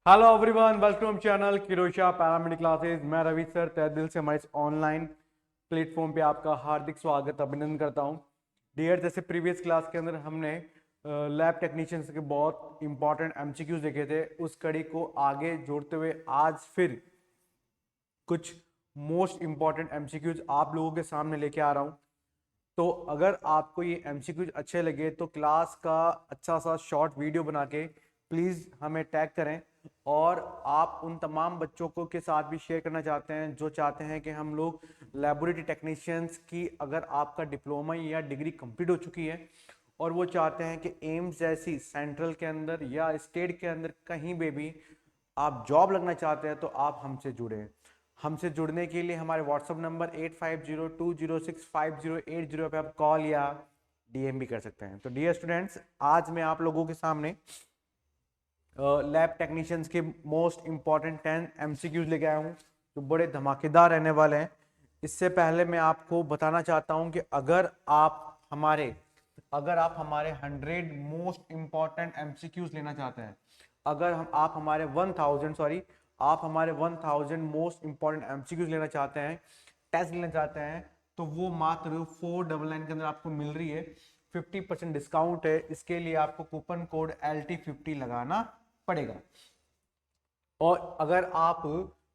Hello everyone, welcome channel Kirosha paramedic classes. मैं Ravi sir तहे दिल से हमारे इस ऑनलाइन प्लेटफॉर्म पे आपका हार्दिक स्वागत अभिनंदन करता हूं। डियर, जैसे प्रीवियस क्लास के अंदर हमने लैब टेक्नीशियंस के बहुत इंपॉर्टेंट एमसीक्यूज देखे थे, उस कड़ी को आगे जोड़ते हुए आज फिर कुछ मोस्ट इंपॉर्टेंट एमसीक्यूज आप लोगों के सामने लेके आ रहा हूं। तो अगर आपको ये एमसीक्यूज अच्छे लगे तो क्लास का अच्छा सा शॉर्ट वीडियो बना के प्लीज़ हमें टैग करें, और आप उन तमाम बच्चों को के साथ भी शेयर करना चाहते हैं जो चाहते हैं कि हम लोग लेबोरेटरी टेक्नीशियंस की, अगर आपका डिप्लोमा या डिग्री कंप्लीट हो चुकी है और वो चाहते हैं कि एम्स जैसी सेंट्रल के अंदर या स्टेट के अंदर कहीं पे भी आप जॉब लगना चाहते हैं, तो आप हमसे जुड़ें। हमसे जुड़ने के लिए हमारे व्हाट्सअप नंबर 8502065080 पे आप कॉल या डीएम भी कर सकते हैं। तो डियर स्टूडेंट्स, आज मैं आप लोगों के सामने लैब टेक्नीशियंस के मोस्ट इंपॉर्टेंट 10 एमसीक्यूज लेके आया हूँ जो बड़े धमाकेदार रहने वाले हैं। इससे पहले मैं आपको बताना चाहता हूँ कि अगर आप हमारे 100 मोस्ट इंपॉर्टेंट एमसीक्यूज लेना चाहते हैं, अगर आप हमारे 1000 मोस्ट इंपॉर्टेंट एमसीक्यूज लेना चाहते हैं, टेस्ट लेना चाहते हैं, तो वो मात्र 499 के अंदर आपको मिल रही है। 50% डिस्काउंट है। इसके लिए आपको कूपन कोड LT50 लगाना पड़ेगा। और अगर आप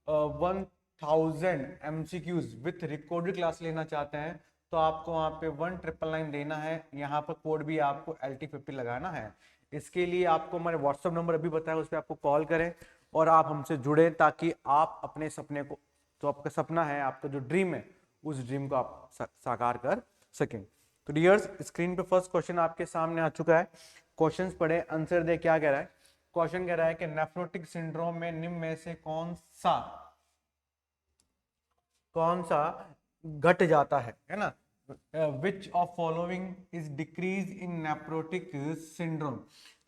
1000 एमसीक्यूज विथ रिकॉर्डेड क्लास लेना चाहते हैं, तो आपको वहां पे 1999 देना है। यहाँ पर कोड भी आपको LT50 लगाना है। इसके लिए आपको हमारे व्हाट्सएप नंबर अभी बताया, उस पर आपको कॉल करें और आप हमसे जुड़े, ताकि आप अपने सपने को, जो आपका सपना है, आपका जो ड्रीम है, उस ड्रीम को आप साकार कर सकें। तो डियर्स, स्क्रीन पे फर्स्ट क्वेश्चन आपके सामने आ चुका है। क्वेश्चंस पढ़े, आंसर दे। क्या कह रहा है क्वेश्चन? कह रहा है कि नेफ्रोटिक सिंड्रोम में निम्न में से कौन सा घट जाता है ना? Which of following is decrease in nephrotic syndrome.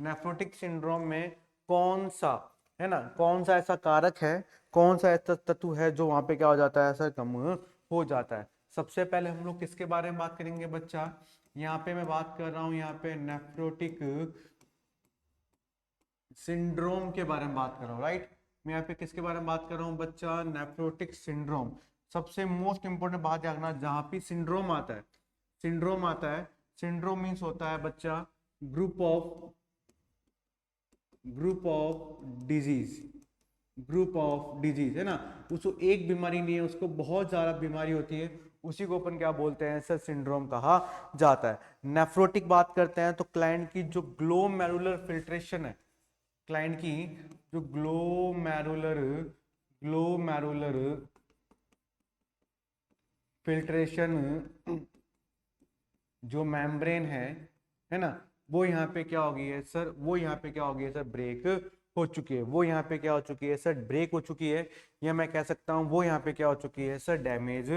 Nephrotic syndrome में कौन सा, है ना, कौन सा ऐसा कारक है, कौन सा ऐसा तत्व है जो वहां पे क्या हो जाता है, ऐसा कम हो जाता है। सबसे पहले हम लोग किसके बारे में बात करेंगे बच्चा? यहाँ पे मैं बात कर रहा हूं, यहाँ पे नेफ्रोटिक सिंड्रोम के बारे में बात कर रहा हूँ, राइट। मैं यहाँ पे किसके बारे में बात कर रहा हूँ बच्चा? Nephrotic syndrome. सबसे मोस्ट इंपोर्टेंट बात जानना, जहां पे सिंड्रोम आता है, सिंड्रोम मीन्स होता है बच्चा ग्रुप ऑफ डिजीज, है ना। उसको एक बीमारी नहीं है, उसको बहुत ज्यादा बीमारी होती है, उसी को अपन क्या बोलते हैं सर? सिंड्रोम कहा जाता है। नेफ्रोटिक बात करते हैं तो क्लाइंट की जो ग्लोमेरुलर फिल्ट्रेशन है, क्लाइंट की जो ग्लोमेरुलर फिल्ट्रेशन जो मेम्ब्रेन है ना, वो यहाँ पे क्या हो गई है सर? वो यहाँ पे क्या हो गई है सर? ब्रेक हो चुकी है। वो यहाँ पे क्या हो चुकी है सर? ब्रेक हो चुकी है। या मैं कह सकता हूँ वो यहाँ पे क्या हो चुकी है सर? डैमेज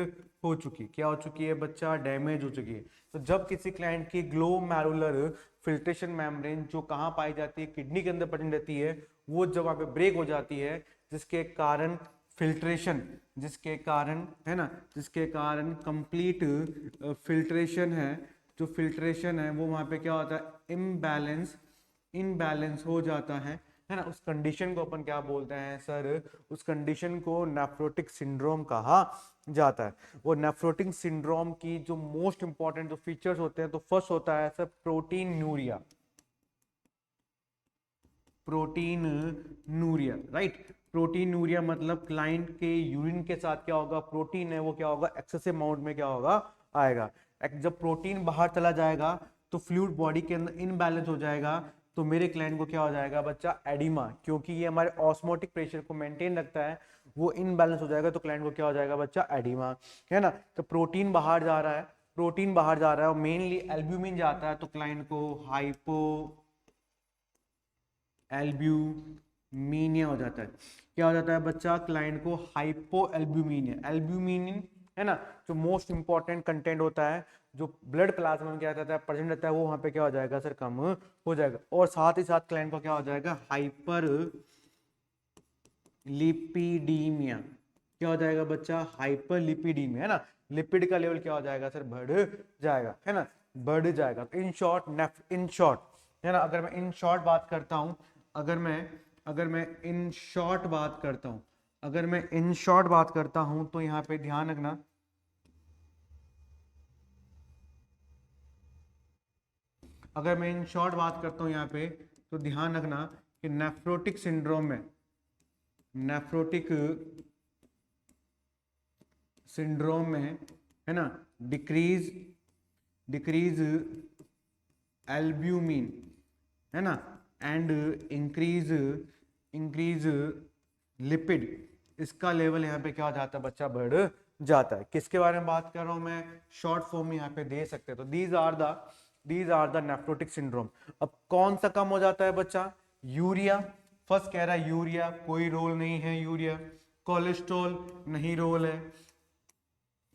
हो चुकी है। क्या हो चुकी है बच्चा? डैमेज हो चुकी है। तो जब किसी क्लाइंट की ग्लोमेरुलर फिल्ट्रेशन मेम्ब्रेन जो कहाँ पाई जाती है? किडनी के अंदर प्रेजेंट रहती है। वो जब वहाँ पे ब्रेक हो जाती है, जिसके कारण फिल्ट्रेशन, जिसके कारण कंप्लीट फिल्ट्रेशन है, जो फिल्ट्रेशन है वो वहां पे क्या होता है? इनबैलेंस हो जाता है ना। उस कंडीशन को अपन क्या बोलते हैं सर? उस कंडीशन को नेफ्रोटिक सिंड्रोम कहा जाता है। वो नेफ्रोटिक सिंड्रोम की जो मोस्ट इंपॉर्टेंट जो फीचर्स होते हैं, तो फर्स्ट होता है सर प्रोटीनूरिया, राइट। प्रोटीनूरिया मतलब क्लाइंट के यूरिन के साथ क्या होगा? प्रोटीन है वो क्या होगा? एक्सेसिव अमाउंट में क्या होगा? आएगा। जब प्रोटीन बाहर चला जाएगा तो फ्लूइड बॉडी के अंदर इनबैलेंस हो जाएगा, तो मेरे क्लाइंट को क्या हो जाएगा बच्चा? एडिमा। क्योंकि ये हमारे ऑस्मोटिक प्रेशर को मेंटेन रखता है, वो इनबैलेंस हो जाएगा तो क्लाइंट को क्या हो जाएगा बच्चा? एडिमा, है ना। तो प्रोटीन बाहर जा रहा है और मेनली एल्ब्यूमिन जाता है, तो क्लाइंट को हाइपो एल्ब्यूमिनिया हो जाता है। क्या हो जाता है बच्चा? क्लाइंट को हाइपो एल्ब्यूमिनिया है ना, जो मोस्ट इंपॉर्टेंट कंटेंट होता है, जो ब्लड प्लाज्मा में क्या रहता है, प्रेजेंट रहता है, वो वहां पे क्या हो जाएगा सर? कम हो जाएगा। और साथ ही साथ क्लाइंट को क्या हो जाएगा? Hyper lipidaemia. क्या हो जाएगा बच्चा? हाइपर लिपिडीमिया, है ना। लिपिड का लेवल क्या हो जाएगा सर? बढ़ जाएगा, है ना, बढ़ जाएगा। इन शॉर्ट, है ना, अगर मैं इन शॉर्ट बात करता हूं, अगर मैं इन शॉर्ट बात करता हूं, अगर मैं इन शॉर्ट बात करता हूं तो यहाँ पे ध्यान रखना, अगर मैं इन शॉर्ट बात करता हूं यहाँ पे तो ध्यान रखना कि नेफ्रोटिक सिंड्रोम में, नेफ्रोटिक सिंड्रोम में है ना, डिक्रीज डिक्रीज एल्ब्यूमिन है ना, एंड इंक्रीज इंक्रीज लिपिड, इसका लेवल यहाँ पे क्या हो जाता है बच्चा, बढ़ जाता है। किसके बारे में बात कर रहा हूं मैं, शॉर्ट फॉर्म में यहाँ पे दे सकते हैं। तो these are the nephrotic syndrome. अब कौन सा कम हो जाता है बच्चा, यूरिया, फर्स्ट कह रहा है यूरिया, कोई रोल नहीं है यूरिया, कोलेस्ट्रॉल नहीं रोल है,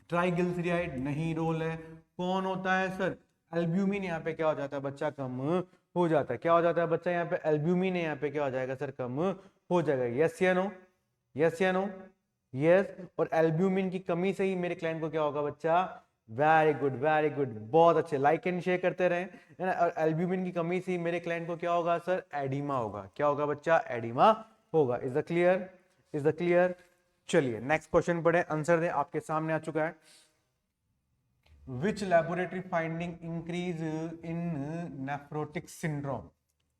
ट्राइग्लिसराइड नहीं रोल है, कौन होता है सर, एल्ब्यूमिन यहाँ पे क्या हो जाता है बच्चा, कम हो जाता है। क्या हो जाता है बच्चा, यहाँ पे एल्ब्यूमिन यहाँ पे क्या हो जाएगा सर, कम हो जाएगा। यस या नो, यस या नो, यस। और एल्ब्यूमिन की कमी से ही मेरे क्लाइंट को क्या होगा बच्चा, वेरी गुड वेरी गुड, बहुत अच्छे, लाइक एंड शेयर करते रहे है ना। और एल्ब्यूमिन की कमी से ही मेरे क्लाइंट को क्या होगा सर, एडिमा होगा। क्या होगा बच्चा, एडिमा होगा। Is the clear, is the clear. चलिए नेक्स्ट क्वेश्चन पढ़े, आंसर दे, आपके सामने आ चुका है। Which laboratory finding increase in nephrotic syndrome,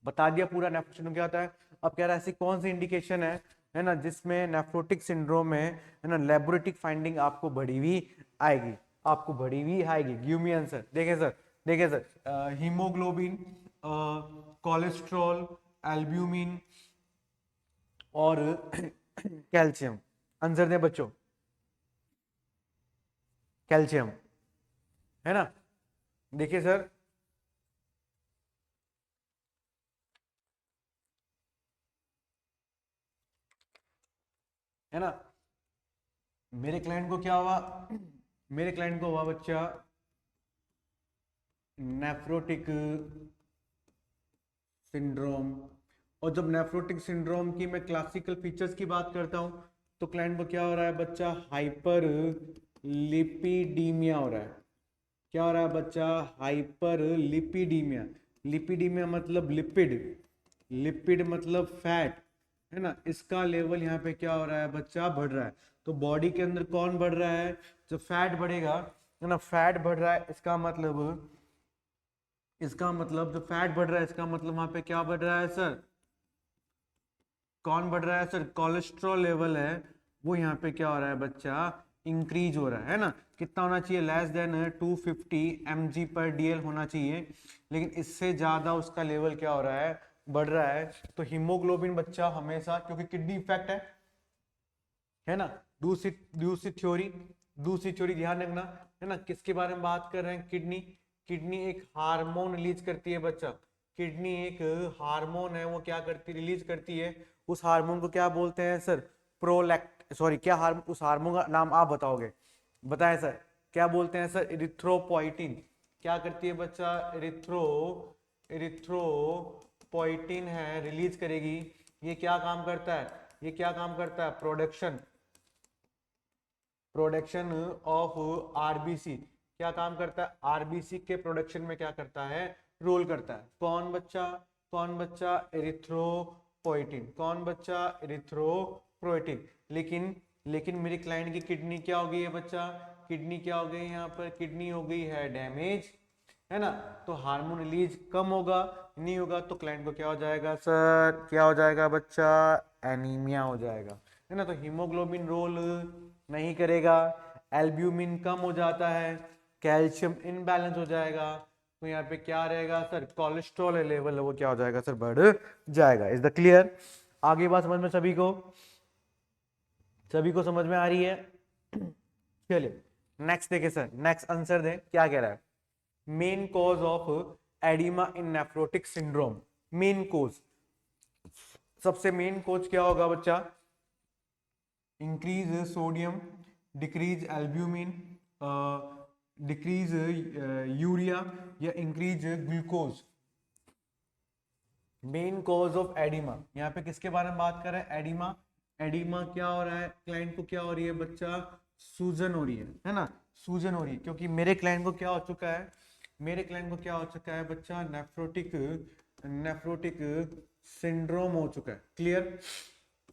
बता दिया पूरा नेफ्रोटिक सिंड्रोम क्या होता है। अब कह रहा है ऐसी कौन सी इंडिकेशन है ना, जिसमें नेफ्रोटिक सिंड्रोम में है ना लैबोरेटरी फाइंडिंग आपको बढ़ी हुई आएगी, आपको बढ़ी हुई आएगी। Give me answer. देखें सर, देखें सर, हीमोग्लोबिन, कोलेस्ट्रॉल, एल्ब्यूमिन और कैल्शियम। आंसर दे बच्चों, कैल्शियम है ना। देखिए सर, है ना, मेरे क्लाइंट को क्या हुआ, मेरे क्लाइंट को हुआ बच्चा नेफ्रोटिक सिंड्रोम। और जब नेफ्रोटिक सिंड्रोम की मैं क्लासिकल फीचर्स की बात करता हूं तो क्लाइंट को क्या हो रहा है बच्चा, हाइपर लिपिडीमिया हो रहा है। क्या हो रहा है बच्चा, हाइपर लिपिडीमिया। लिपिडीमिया मतलब लिपिड, लिपिड मतलब फैट है ना, इसका लेवल यहाँ पे क्या हो रहा है बच्चा, बढ़ रहा है। तो बॉडी के अंदर कौन बढ़ रहा है, जब फैट बढ़ेगा है ना, फैट बढ़ रहा है, इसका मतलब, इसका मतलब जो फैट बढ़ रहा है इसका मतलब वहां पे क्या बढ़ रहा है सर, कौन बढ़ रहा है सर, कोलेस्ट्रॉल लेवल है वो यहाँ पे क्या हो रहा है बच्चा, इंक्रीज हो रहा है ना। कितना होना चाहिए, लेस देन 250 mg/dl होना चाहिए, लेकिन इससे ज्यादा उसका लेवल क्या हो रहा है, बढ़ रहा है। तो हीमोग्लोबिन बच्चा हमेशा, क्योंकि किडनी इफेक्ट है ना, दूसरी दूसरी थ्योरी, दूसरी थ्योरी ध्यान रखना है ना, किसके बारे में बात कर रहे हैं, किडनी। किडनी एक हार्मोन रिलीज करती है बच्चा, किडनी एक हार्मोन है, वो क्या करती, रिलीज करती है। उस हार्मोन को क्या बोलते हैं सर, प्रोलैक्ट, सॉरी क्या हार्मोन, उस हार्मोन का नाम आप बताओगे, बताएं सर, क्या बोलते हैं सर, इरिथ्रोपोइटिन। क्या करती है बच्चा, इरिथ्रोपोइटिन है, रिलीज करेगी। ये क्या काम करता है, ये क्या काम करता है, प्रोडक्शन, प्रोडक्शन ऑफ आरबीसी। क्या काम करता है, आरबीसी के प्रोडक्शन में क्या करता है, रोल करता है। कौन बच्चा, कौन बच्चा, एरिथ्रोपोइटिन। कौन बच्चा, एरिथ्रोपोइटिन। लेकिन लेकिन मेरे क्लाइंट की किडनी क्या हो गई है बच्चा, किडनी क्या हो गई, यहाँ पर किडनी हो गई है डैमेज है ना। तो हार्मोन रिलीज कम होगा, नहीं होगा तो क्लाइंट को क्या हो जाएगा सर, क्या हो जाएगा बच्चा, एनीमिया हो जाएगा है ना। तो हीमोग्लोबिन रोल नहीं करेगा, एल्ब्यूमिन कम हो जाता है, कैल्शियम इनबैलेंस हो जाएगा, तो यहाँ पे क्या रहेगा सर, कोलेस्ट्रॉल लेवल है वो क्या हो जाएगा सर, बढ़ जाएगा। इज द क्लियर, आगे बात समझ में सभी को, सभी को समझ में आ रही है। चलिए नेक्स्ट देखे सर, नेक्स्ट आंसर दे, क्या कह रहा है, main cause of oedema in nephrotic syndrome. Main cause, सबसे मेन कॉज क्या होगा बच्चा, increase sodium, decrease albumin, decrease urea या increase glucose. Main cause of oedema, यहाँ पे किसके बारे में बात कर रहे हैं, एडिमा। एडिमा क्या हो रहा है, क्लाइंट को क्या हो रही है बच्चा, सूजन हो रही है ना, सूजन हो रही है, क्योंकि मेरे क्लाइंट को क्या हो चुका है, मेरे क्लाइंट को क्या हो चुका है बच्चा, नेफ्रोटिक सिंड्रोम हो चुका है। Clear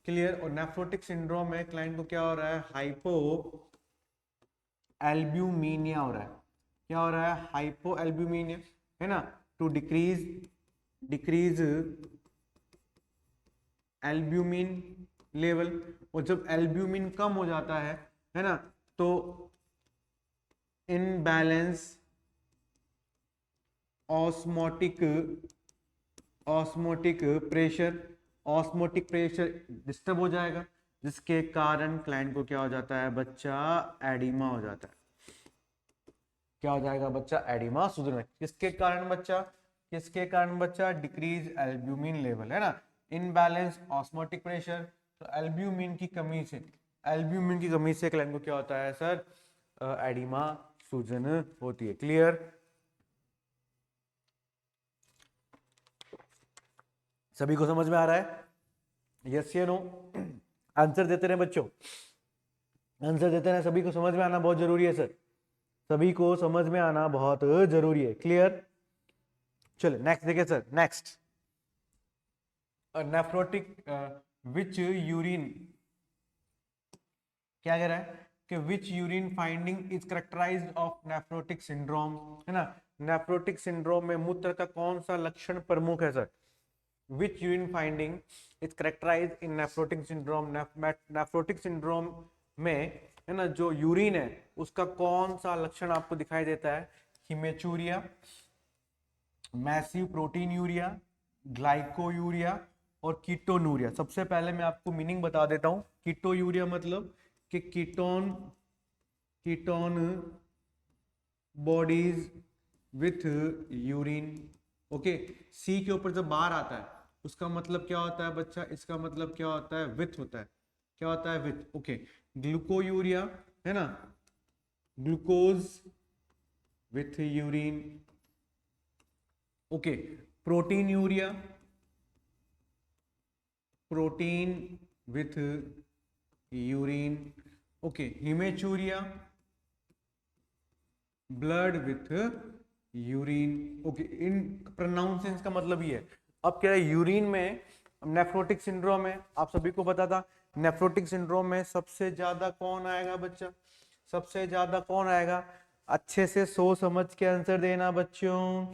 clear. और नेफ्रोटिक सिंड्रोम में क्लाइंट को क्या हो रहा है, हाइपो एल्ब्यूमिनिया हो रहा है। क्या हो रहा है, हाइपो एल्ब्यूमिनिया, है ना। To decrease decrease albumin level. और जब एल्ब्यूमिन कम हो जाता है ना, तो imbalance osmotic osmotic pressure disturb हो जाएगा, जिसके कारण क्लाइंट को क्या हो जाता है बच्चा, एडिमा हो जाता है। क्या हो जाएगा बच्चा, एडिमा सुधर। किसके कारण बच्चा, डिक्रीज एल्ब्यूमिन लेवल, है ना, इनबैलेंस ऑस्मोटिक प्रेशर। तो एल्ब्यूमिन की कमी से क्लाइंट को क्या होता है सर, एडिमा सूजन होती है। क्लियर। सभी को समझ में आ रहा है, यस या नो? आंसर देते रहे बच्चों, आंसर देते रहे। सभी को समझ में आना बहुत जरूरी है सर, सभी को समझ में आना बहुत जरूरी है। क्लियर। चलो नेक्स्ट देखिए sir, next nephrotic which urine, क्या कह रहा है कि which urine finding is characterized of nephrotic syndrome, है ना। नेफ्रोटिक सिंड्रोम में मूत्र का कौन सा लक्षण प्रमुख है sir, which urine finding is characterised in nephrotic syndrome. Nephrotic syndrome में, है ना, जो यूरिन है उसका कौन सा लक्षण आपको दिखाई देता है, हिमेचूरिया, मैसिव प्रोटीन यूरिया, ग्लाइकोयूरिया और कीटोनूरिया। सबसे पहले मैं आपको मीनिंग बता देता हूं। कीटो यूरिया मतलब कि ketone bodies with urine. Okay, C के ऊपर जब बार आता है उसका मतलब क्या होता है बच्चा, इसका मतलब क्या होता है, विथ होता है। क्या होता है, विथ। ओके, ग्लूकोयूरिया, है ना, glucose with urine. Okay, protein urea, protein with urine. Okay, haematuria, blood with urine. Okay, in pronunciations का मतलब ये है। अब क्या है, यूरिन में नेफ्रोटिक सिंड्रोम है, आप सभी को पता था। नेफ्रोटिक सिंड्रोम में सबसे ज्यादा कौन आएगा बच्चा, सबसे ज्यादा कौन आएगा, अच्छे से सोच समझ के आंसर देना बच्चों,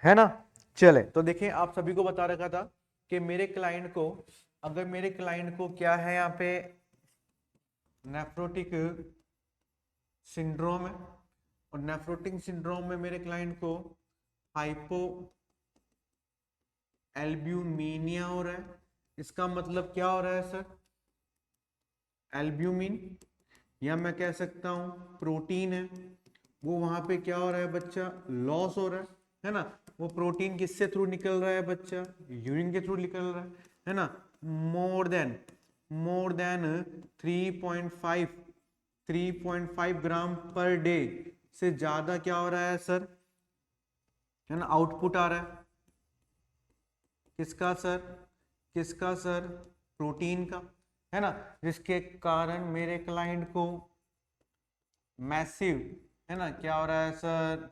है ना। चले तो देखिए, आप सभी को बता रखा था कि मेरे क्लाइंट को, अगर मेरे क्लाइंट को क्या है यहाँ पे, नेफ्रोटिक सिंड्रोम है, और नेफ्रोटिक सिंड्रोम में मेरे क्लाइंट को हाइपो एल्ब्यूमिनिया हो रहा है। इसका मतलब क्या हो रहा है सर, एल्ब्यूमिन, या मैं कह सकता हूं प्रोटीन है, वो वहां पे क्या हो रहा है बच्चा, लॉस हो रहा है ना। वो प्रोटीन किससे थ्रू निकल रहा है बच्चा, यूरिन के थ्रू निकल रहा है ना। मोर देन 3.5 ग्राम पर डे से ज्यादा क्या हो रहा है सर, है ना, आउटपुट आ रहा है। किसका सर, किसका सर, प्रोटीन का, है ना। जिसके कारण मेरे क्लाइंट को मैसिव, है ना, क्या हो रहा है सर,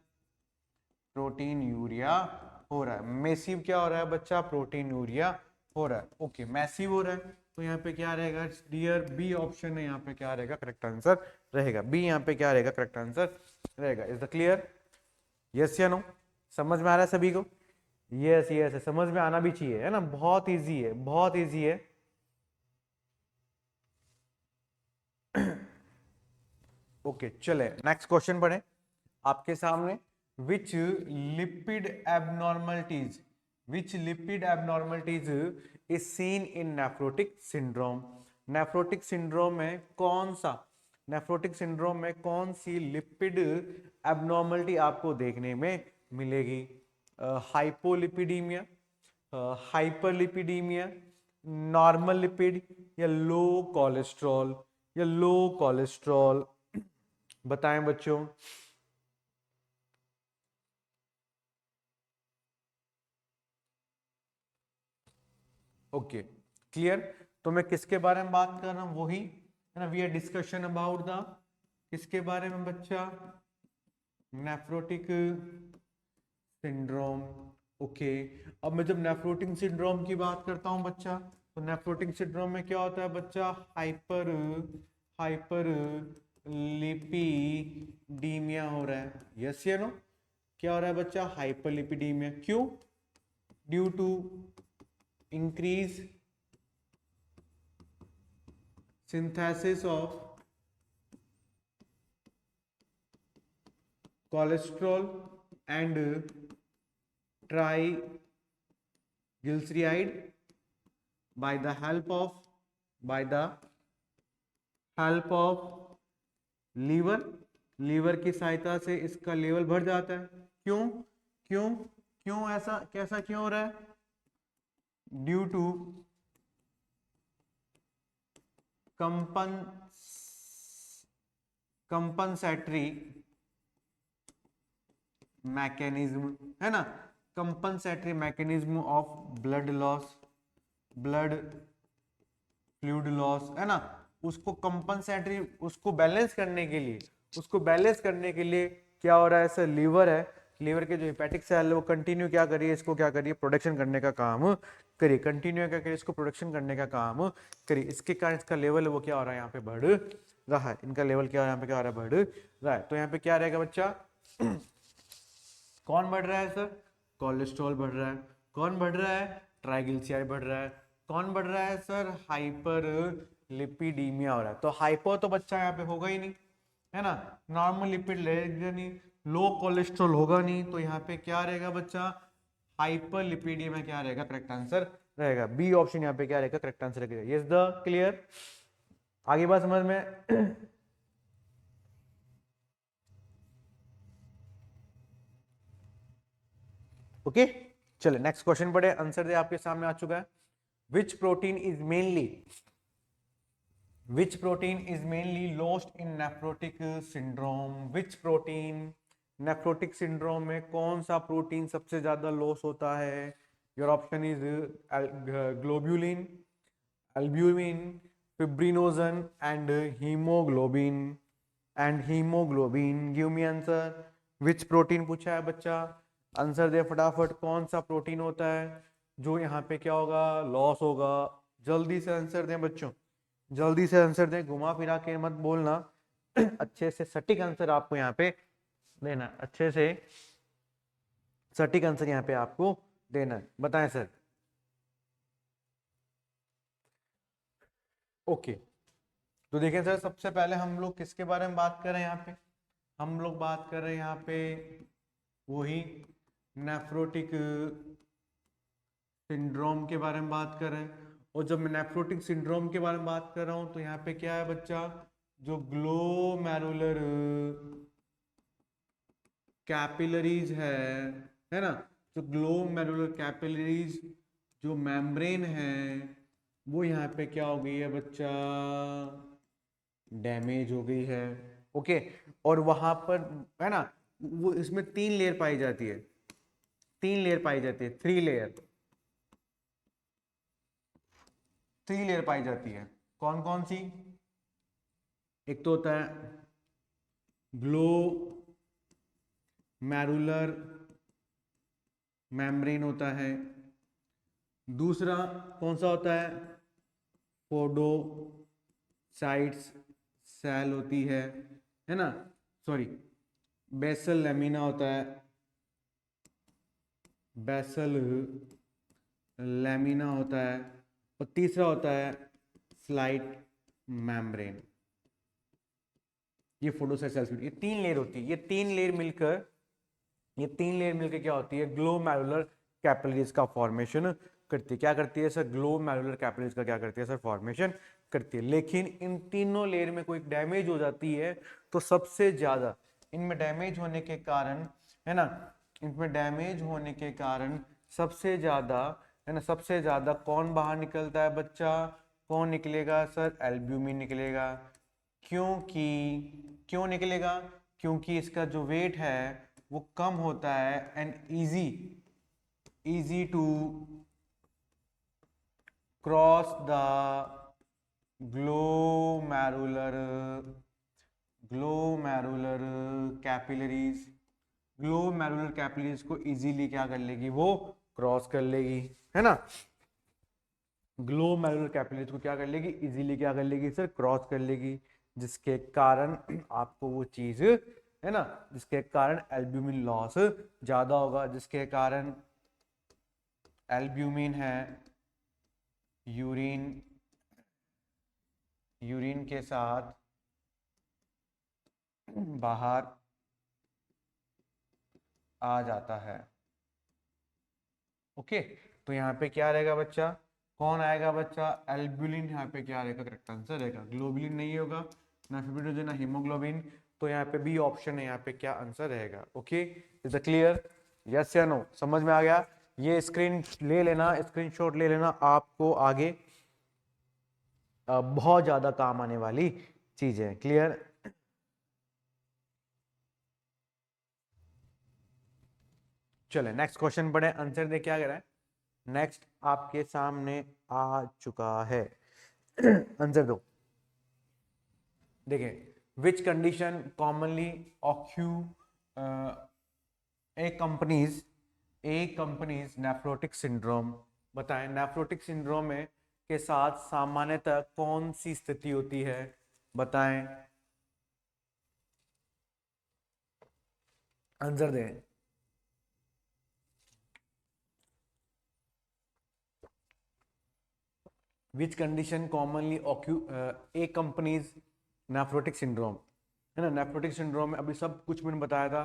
प्रोटीन यूरिया हो रहा है। मैसिव क्या हो रहा है बच्चा, प्रोटीन यूरिया हो रहा है। ओके, मैसिव हो रहा है, तो यहाँ पे क्या रहेगा डियर, बी ऑप्शन है यहाँ पे क्या रहेगा करेक्ट आंसर रहेगा, बी यहाँ पे क्या रहेगा करेक्ट आंसर रहेगा। इज द क्लियर, यस या नो? समझ में आ रहा है सभी को? यस यस, समझ में आना भी चाहिए, है ना, बहुत इजी है, बहुत इजी है। ओके चले नेक्स्ट क्वेश्चन पढ़े आपके सामने। Which lipid abnormalities, which lipid abnormalities is seen in nephrotic syndrome. Nephrotic syndrome में कौन सा, नेफ्रोटिक सिंड्रोम में कौन सी लिपिड एबनॉर्मलिटी आपको देखने में मिलेगी, हाइपोलिपिडीमिया, हाइपरलिपिडीमिया, नॉर्मल लिपिड, या लो कोलेस्ट्रॉल, या लो कोलेस्ट्रॉल, बताएं बच्चों। Okay clear. तो मैं किसके बारे में बात कर रहा हूं, वही है ना, we are discussion about the, किसके बारे में बच्चा, नेफ्रोटिक सिंड्रोम। ओके, अब मैं जब नेफ्रोटिक सिंड्रोम की बात करता हूँ बच्चा, तो नेफ्रोटिक सिंड्रोम में क्या होता है बच्चा, हाइपर हाइपर लिपिडीमिया हो रहा है। यस या नो? क्या हो रहा है बच्चा, हाइपरलिपिडीमिया। क्यों? Due to increase synthesis of cholesterol and triglyceride by the help of by the help of liver. Liver की सहायता से इसका लेवल बढ़ जाता है। क्यों क्यों क्यों ऐसा कैसा क्यों हो रहा है? ड्यू टू कंपनसेटरी मैकेनिज्म, है ना, compensatory mechanism of blood loss, blood fluid loss, है ना, उसको कंपनसेटरी, उसको बैलेंस करने के लिए, उसको बैलेंस करने के लिए क्या हो रहा है सर, लीवर है, लीवर के जो हेपेटिक सेल है वो कंटिन्यू क्या करिए, इसको क्या करिए, प्रोडक्शन करने का काम करिए, कंटिन्यू क्या करिए, इसको प्रोडक्शन करने का काम करिए। इसके कारण इसका लेवल वो क्या हो रहा है, यहाँ पे बढ़ रहा है, इनका लेवल क्या हो रहा है, यहाँ पे क्या हो रहा है, बढ़ रहा है। तो यहाँ पे क्या रहेगा बच्चा, कौन बढ़ रहा है सर, कोलेस्ट्रॉल बढ़ रहा है। कौन बढ़ रहा है, ट्राइग्लिसराइड बढ़ रहा है। कौन बढ़ रहा है सर, हाइपर लिपिडीमिया हो रहा है। तो हाइपर तो बच्चा यहाँ पे होगा ही नहीं, है ना, नॉर्मल लिपिड रहेगा नहीं, लो कोलेस्ट्रॉल होगा नहीं, तो यहाँ पे क्या रहेगा बच्चा, हाइपर लिपिडीमिया क्या रहेगा, करेक्ट आंसर रहेगा बी ऑप्शन, यहाँ पे क्या रहेगा, करेक्ट आंसर रहेगा। यस द क्लियर, आगे बात समझ में? ओके चले नेक्स्ट क्वेश्चन पढ़े, आंसर दे आपके सामने आ चुका है। विच protein is mainly Which protein is mainly lost in nephrotic syndrome? Which protein nephrotic syndrome में कौन सा प्रोटीन सबसे ज्यादा लॉस होता है? Your option is globulin, albumin, fibrinogen and hemoglobin. And hemoglobin. Give me answer. Which protein पूछा है बच्चा, आंसर दे फटाफट, कौन सा प्रोटीन होता है जो यहाँ पे क्या होगा, लॉस होगा? जल्दी से आंसर दें बच्चों, जल्दी से आंसर दें, घुमा फिरा के मत बोलना, अच्छे से सटीक आंसर आपको यहाँ पे देना, अच्छे से सटीक आंसर यहाँ पे आपको देना है। बताएं सर। ओके, तो देखें सर, सबसे पहले हम लोग किसके बारे में बात कर रहे हैं यहाँ पे, हम लोग बात कर रहे हैं यहाँ पे वही नेफ्रोटिक सिंड्रोम के बारे में बात कर रहे हैं। और जब मैं नेफ्रोटिक सिंड्रोम के बारे में बात कर रहा हूं तो यहाँ पे क्या है बच्चा, जो ग्लोमेरुलर कैपिलरीज है ना, जो ग्लोमेरुलर कैपिलरीज जो मेम्ब्रेन है वो यहाँ पे क्या हो गई है बच्चा, डैमेज हो गई है। ओके, और वहां पर है ना, वो इसमें 3 लेयर पाई जाती है, 3 लेयर पाई जाती है, 3 लेयर, 3 लेयर पाई जाती है। कौन कौन सी? एक तो होता है ग्लोमेरुलर मेम्ब्रेन होता है, दूसरा कौन सा होता है, पोडोसाइट्स सेल होती है ना, सॉरी, बेसल लैमिना होता है, बेसल लैमिना होता है, और तीसरा होता है स्लाइट मेम्ब्रेन। ये फोटोसाइट सेल्स, ये 3 लेयर होती है, ये 3 लेयर मिलकर क्या होती है, ग्लोमेरुलर कैपिलरीज का फॉर्मेशन करती है। क्या करती है सर, ग्लोमेरुलर कैपिलरीज का क्या करती है सर, फॉर्मेशन करती है। लेकिन इन तीनों लेयर में कोई डैमेज हो जाती है तो सबसे ज्यादा इनमें डैमेज होने के कारण, है ना, इनमें डैमेज होने के कारण सबसे ज्यादा, है ना, सबसे ज्यादा कौन बाहर निकलता है बच्चा, कौन निकलेगा सर, एल्ब्यूमिन निकलेगा। क्योंकि क्यों निकलेगा, क्योंकि इसका जो वेट है वो कम होता है and easy to cross the glomerular capillaries, glomerular capillaries को इजीली क्या कर लेगी, वो क्रॉस कर लेगी, है ना। ग्लोमेरुलर कैपिलरीज को क्या कर लेगी, इजीली क्या कर लेगी सर, क्रॉस कर लेगी, जिसके कारण आपको वो चीज, है ना, जिसके कारण एल्ब्यूमिन लॉस ज्यादा होगा, जिसके कारण एल्ब्यूमिन है यूरिन यूरिन के साथ बाहर आ जाता है। ओके, तो यहाँ पे क्या रहेगा बच्चा, कौन आएगा बच्चा, एल्ब्यूलिन यहाँ पे क्या रहेगा, करेक्ट आंसर रहेगा। ग्लोबुलिन नहीं होगा, ना फिब्रिनोजन, ना हीमोग्लोबिन, तो यहाँ पे बी ऑप्शन है, यहाँ पे क्या आंसर रहेगा। Okay, is the clear, yes या नो, समझ में आ गया। ये स्क्रीन ले लेना, स्क्रीनशॉट ले लेना, आपको आगे बहुत ज्यादा काम आने वाली चीजें। क्लियर, चले नेक्स्ट क्वेश्चन पढ़े, आंसर दे क्या कह रहा है। नेक्स्ट आपके सामने आ चुका है, आंसर दो। देखिए, which condition commonly accompanies nephrotic syndrome, बताएं नेफ्रोटिक सिंड्रोम में के साथ सामान्यतः कौन सी स्थिति होती है, बताएं, आंसर दें। Which condition commonly accompanies nephrotic syndrome, है ना। नेफ्रोटिक सिंड्रोम में अभी सब कुछ मैंने बताया था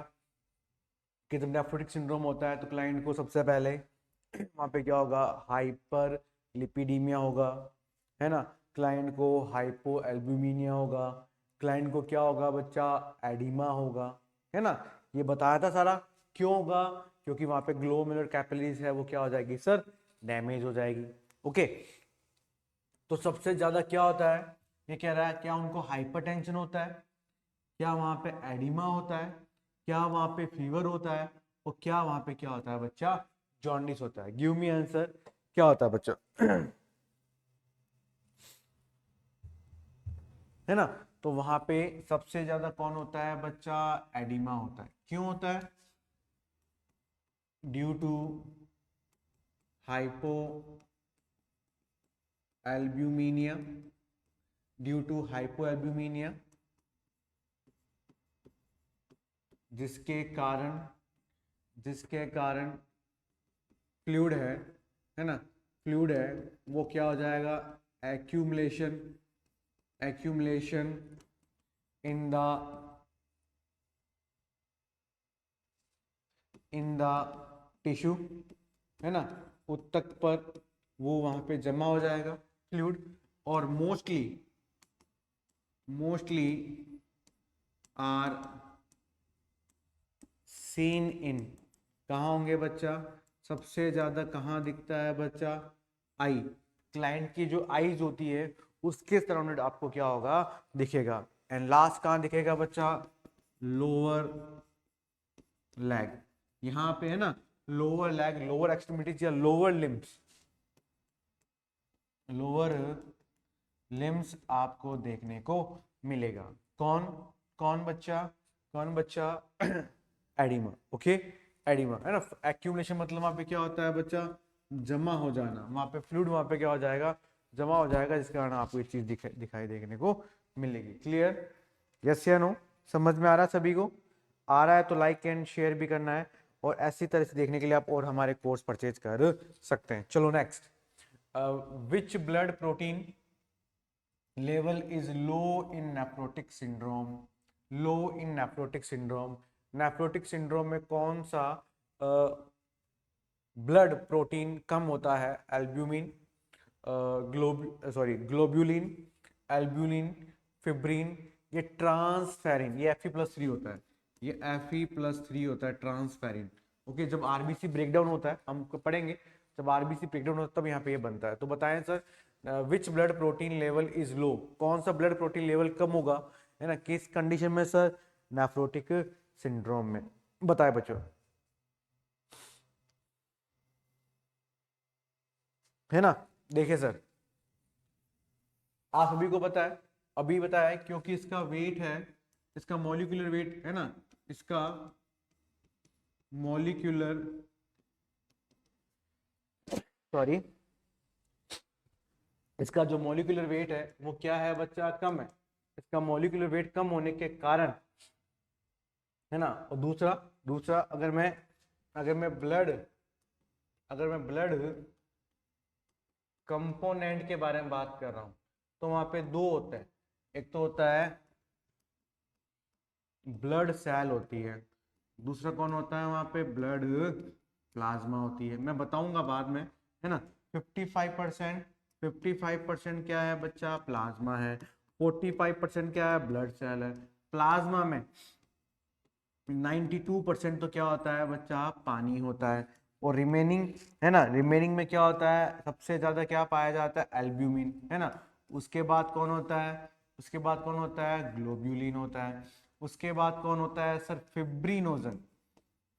कि जब नेफ्रोटिक सिंड्रोम होता है तो क्लाइंट को सबसे पहले वहाँ पे क्या होगा, हाइपर लिपिडीमिया होगा, है ना। क्लाइंट को हाइपो एल्ब्यूमिनिया होगा, क्लाइंट को क्या होगा बच्चा, एडिमा होगा, है ना। ये बताया था सारा, क्यों होगा, क्योंकि वहाँ पे ग्लोमेरुलर कैपिलरीज है वो क्या हो जाएगी सर, डैमेज हो जाएगी। ओके, तो सबसे ज्यादा क्या होता है, ये कह रहा है क्या उनको हाइपरटेंशन होता है, क्या वहां पे एडिमा होता है, क्या वहां पे फीवर होता है, और क्या वहां पे क्या होता है बच्चा, जॉन्डिस होता है। गिव मी आंसर, क्या होता है बच्चा, है ना। तो वहां पे सबसे ज्यादा कौन होता है बच्चा, एडिमा होता है। क्यों होता है, due to hypoalbuminaemia, due to hypoalbuminaemia, जिसके कारण फ्लूइड है ना, फ्लूइड है वो क्या हो जाएगा, एक्यूमुलेशन इन द टिश्यू, है ना, उत्तक पर वो वहां पे जमा हो जाएगा फ्लूइड, और मोस्टली आर सीन इन, कहाँ होंगे बच्चा, सबसे ज्यादा कहाँ दिखता है बच्चा, आई, क्लाइंट की जो आईज होती है उसके सराउंडेड आपको क्या होगा, दिखेगा। एंड लास्ट कहाँ दिखेगा बच्चा, लोअर लैग, यहाँ पे है ना, लोअर लैग, लोअर एक्सट्रीमिटीज या लोअर लिम्स आपको देखने को मिलेगा। कौन कौन बच्चा एडिमा। ओके, एडिमा है ना, एक्यूमुलेशन मतलब वहां पे क्या होता है बच्चा, जमा हो जाना, वहां पे फ्लूइड वहां पे क्या हो जाएगा, जमा हो जाएगा, जिसके कारण आपको ये चीज दिखाई देखने को मिलेगी। क्लियर, यस या नो, समझ में आ रहा है सभी को, आ रहा है तो लाइक एंड शेयर भी करना है, और ऐसी तरह से देखने के लिए आप और हमारे कोर्स परचेज कर सकते हैं। चलो next, which blood protein level is low in nephrotic syndrome, low in nephrotic syndrome, nephrotic syndrome में कौन सा ब्लड प्रोटीन कम होता है, एल्ब्यूमिन, ग्लोब्यूलिन, एल्ब्यूलिन, फिब्रिन, ये ट्रांसफेरिन, ये Fe+3 होता है, ये Fe+3 होता है, ट्रांसफेरिन। ओके, जब आरबीसी ब्रेकडाउन होता है, हम पढ़ेंगे, जब आरबीसी ब्रेकडाउन होता है तब यहाँ पे ये बनता है। तो बताएं sir, which blood protein level is low, कौन सा ब्लड प्रोटीन लेवल कम होगा, है ना, किस कंडीशन में सर, नेफ्रोटिक सिंड्रोम में, बताए बच्चों, है ना। देखिए सर, आप सभी को पता है, अभी बताया है, क्योंकि इसका वेट है, इसका मॉलिक्यूलर वेट है ना, इसका मॉलिक्यूलर, सॉरी, इसका जो मॉलिक्यूलर वेट है वो क्या है बच्चा, कम है। इसका मॉलिक्यूलर वेट कम होने के कारण, है ना। और दूसरा दूसरा अगर मैं ब्लड कंपोनेंट के बारे में बात कर रहा हूं तो वहां पे दो होते हैं। एक तो होता है ब्लड सेल होती है, दूसरा कौन होता है वहां पे, ब्लड प्लाज्मा होती है। मैं बताऊंगा बाद में, है ना। 55% 55% क्या है बच्चा, प्लाज्मा है। 45% क्या है, ब्लड सेल है। प्लाज्मा में 92% तो क्या होता है बच्चा, पानी होता है। और रिमेनिंग, है ना, रिमेनिंग में क्या होता है, सबसे ज्यादा क्या पाया जाता है, एल्ब्यूमिन, है ना। उसके बाद कौन होता है, उसके बाद कौन होता है, ग्लोब्यूलिन होता है। उसके बाद कौन होता है सर, फिब्रीनोजन,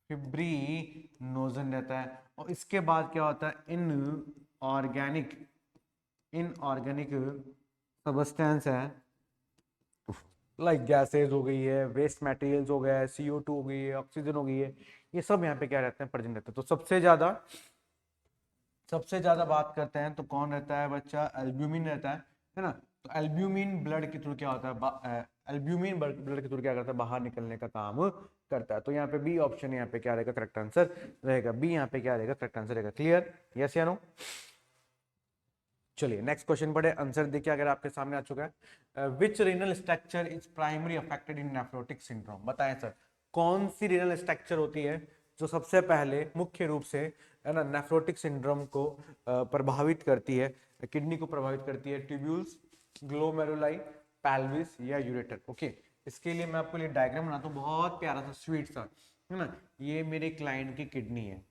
फिब्रीनोजन रहता है। और इसके बाद क्या होता है, ऑर्गेनिक इनऑर्गेनिक सब्सटेंस है, लाइक गैसेज हो गई है, वेस्ट मटेरियल्स हो गया है, CO2 हो गई है, ऑक्सीजन हो गई है, ये सब यहाँ पे क्या रहते हैं, प्रेजेंट रहते हैं। तो सबसे ज्यादा बात करते हैं तो कौन रहता है बच्चा, एल्ब्यूमिन रहता है ना। तो एल्ब्यूमिन ब्लड के थ्रू क्या होता है, एल्ब्यूमिन ब्लड के थ्रू क्या करता है, बाहर निकलने का काम करता है। तो यहाँ पे बी ऑप्शन यहाँ पे क्या रहेगा, करेक्ट आंसर रहेगा। बी यहाँ पे क्या रहेगा, करेक्ट आंसर रहेगा। क्लियर, यस या नो। चलिए नेक्स्ट क्वेश्चन पढ़े। आंसर देखिए अगर आपके सामने आ चुका है। Which renal structure is primary affected in nephrotic syndrome, बताएं सर, कौन सी रीनल स्ट्रक्चर होती है जो सबसे पहले मुख्य रूप से, है ना, नेफ्रोटिक सिंड्रोम को प्रभावित करती है, किडनी को प्रभावित करती है। ट्यूब्यूल्स, ग्लोमेरुलाई, पेल्विस या यूरेटर। ओके, इसके लिए मैं आपको लिए डायग्राम बनाता हूँ, बहुत प्यारा सा स्वीट सा, है ना। ये मेरे क्लाइंट की किडनी है,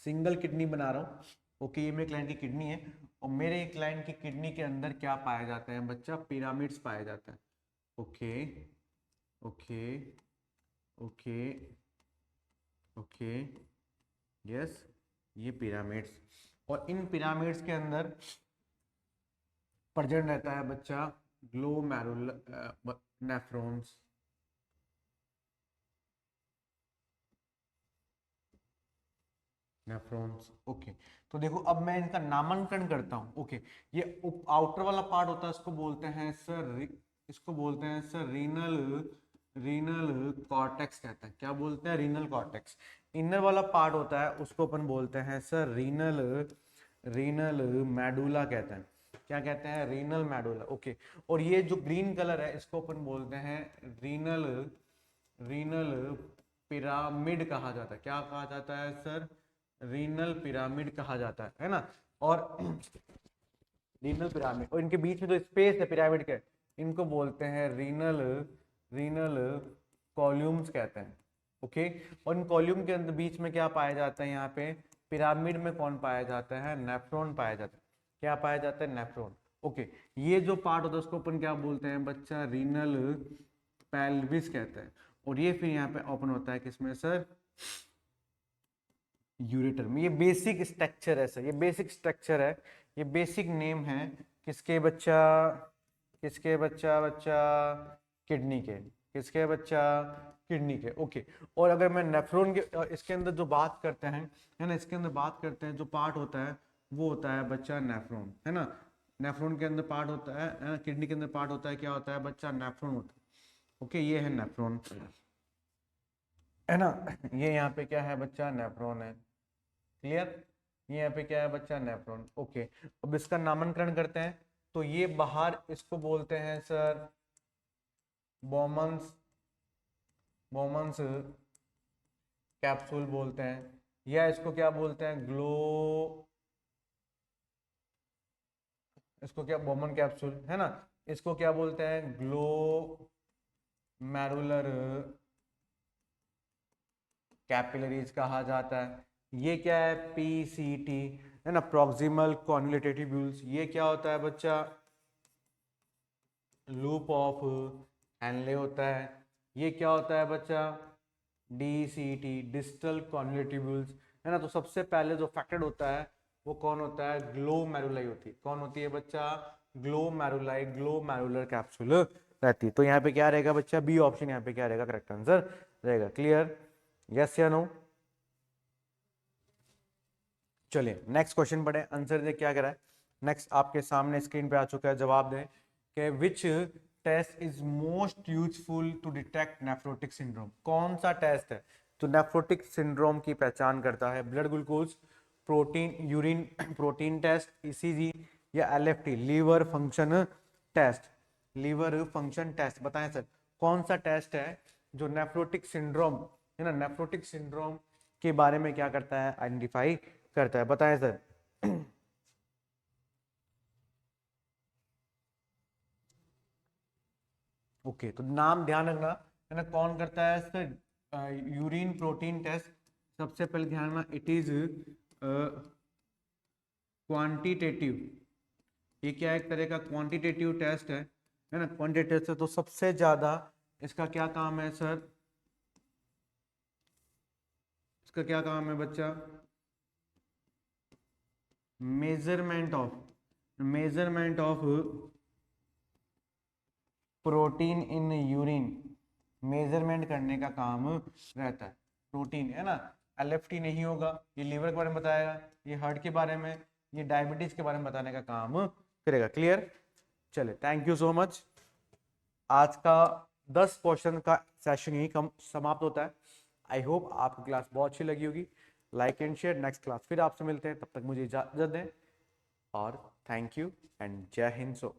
सिंगल किडनी बना रहा हूँ। ओके, ये मेरे क्लाइंट की किडनी है। और मेरे क्लाइंट की किडनी के अंदर क्या पाया जाता है बच्चा, पिरामिड्स पाया जाता है। Okay okay okay okay, yes, ये पिरामिड्स। और इन पिरामिड्स के अंदर प्रेजेंट रहता है बच्चा ग्लोमेरुलर नेफ्रॉन्स, नेफ्रॉन्स। ओके, तो देखो अब मैं इनका नामांकन करता हूँ। ओके, ये आउटर वाला पार्ट होता है, इसको बोलते हैं सर, इसको बोलते हैं सर रीनल, रीनल कॉर्टेक्स कहते हैं। क्या बोलते हैं, रीनल कॉर्टेक्स। इनर वाला पार्ट होता है उसको अपन बोलते हैं सर रीनल, रीनल मेडुला कहते हैं। क्या कहते हैं, रीनल मेडुला। ओके, और ये जो ग्रीन कलर है इसको अपन बोलते हैं रीनल, रीनल पिरामिड कहा जाता है। क्या कहा जाता है सर, रीनल पिरामिड कहा जाता है ना। और रीनल पिरामिड, और इनके बीच में जो स्पेस है पिरामिड के, इनको बोलते हैं रीनल, रीनल कॉल्यूम्स कहते हैं। ओके, और इन कॉल्यूम के अंदर बीच में क्या पाया जाता है, यहाँ पे पिरामिड में कौन पाया जाता है, नेफ्रॉन पाया जाता है। क्या पाया जाता है, नेफ्रॉन। ओके, ये जो पार्ट होता है उसको अपन क्या बोलते हैं बच्चा, रीनल पेल्विस कहते हैं। और ये फिर यहाँ पे ओपन होता है किसमें सर, यूरेटर में। ये बेसिक स्ट्रक्चर है सर, ये बेसिक स्ट्रक्चर है, ये बेसिक नेम है किसके बच्चा, किसके बच्चा, बच्चा किडनी के, किसके बच्चा, किडनी के। ओके, और अगर मैं नेफ्रॉन के इसके अंदर जो बात करते हैं, है ना, इसके अंदर बात करते हैं जो पार्ट होता है वो होता है बच्चा नेफ्रॉन, है ना। नेफ्रॉन के अंदर पार्ट होता है, किडनी के अंदर पार्ट होता है, क्या होता है बच्चा, नेफ्रॉन होता है। ओके, ये है नेफ्रॉन, है ना। ये यहाँ पे क्या है बच्चा, नेफ्रॉन है। क्लियर, ये यहाँ पे क्या है बच्चा, नेफ्रॉन। ओके, अब इसका नामकरण करते हैं। तो ये बाहर इसको बोलते हैं सर बोमन्स, बोमन्स कैप्सूल बोलते हैं, या इसको क्या बोलते हैं, इसको क्या, बोमन कैप्सूल, है ना। इसको क्या बोलते हैं, ग्लो मैरुलर कैपिलरीज कहा जाता है। ये क्या है, PCT, है ना, प्रॉक्सिमल कॉन्जुलेटेड ट्यूब्यूल्स। ये क्या होता है बच्चा, लूप ऑफ हैनले होता है। ये क्या होता है बच्चा, DCT, डिस्टल कॉन्जुलेटेड ट्यूब्यूल्स, है ना। तो सबसे पहले जो अफेक्टेड होता है वो कौन होता है, ग्लोमेरुलाई होती है। कौन होती है बच्चा, ग्लोमेरुलाई, ग्लोमेरुलर कैप्सूल रहती है। तो यहाँ पे क्या रहेगा बच्चा, बी ऑप्शन यहाँ पे क्या रहेगा, करेक्ट आंसर रहेगा। क्लियर, यस या नो? चलिए नेक्स्ट क्वेश्चन पढ़े, आंसर दे क्या कह रहा है। नेक्स्ट आपके सामने स्क्रीन पे आ चुका है, जवाब दें कि which test is most useful to detect nephrotic syndrome. कौन सा टेस्ट है तो नेफ्रोटिक सिंड्रोम की पहचान करता है? Blood glucose, protein urine protein test, ECG, या LFT liver function test? Liver function test बताएं सर, कौन सा टेस्ट है जो नेफ्रोटिक सिंड्रोम है ना, नेफ्रोटिक सिंड्रोम के बारे में क्या करता है, आइडेंटिफाई करता है, बताएं सर। ओके तो नाम ध्यान रखना है ना, कौन करता है सर? यूरिन प्रोटीन टेस्ट सबसे पहले ध्यान रखना, इट इज क्वांटिटेटिव। ये क्या एक तरह का क्वांटिटेटिव टेस्ट है ना, क्वांटिटेटिव टेस्ट है। तो सबसे ज्यादा इसका क्या काम है सर? इसका क्या काम है बच्चा? Measurement of protein in urine, measurement करने का काम रहता है। प्रोटीन है ना, एलएफटी नहीं होगा, ये लीवर के बारे में बताएगा, ये हार्ट के बारे में, ये डायबिटीज के बारे में बताने का काम करेगा। क्लियर? चले थैंक यू सो मच। आज का 10 क्वेश्चन का सेशन यही कम समाप्त होता है। आई होप आपको क्लास बहुत अच्छी लगी होगी। Like and share. Next class फिर आपसे मिलते हैं, तब तक मुझे इजाजत दें और थैंक यू एंड जय हिंद। सो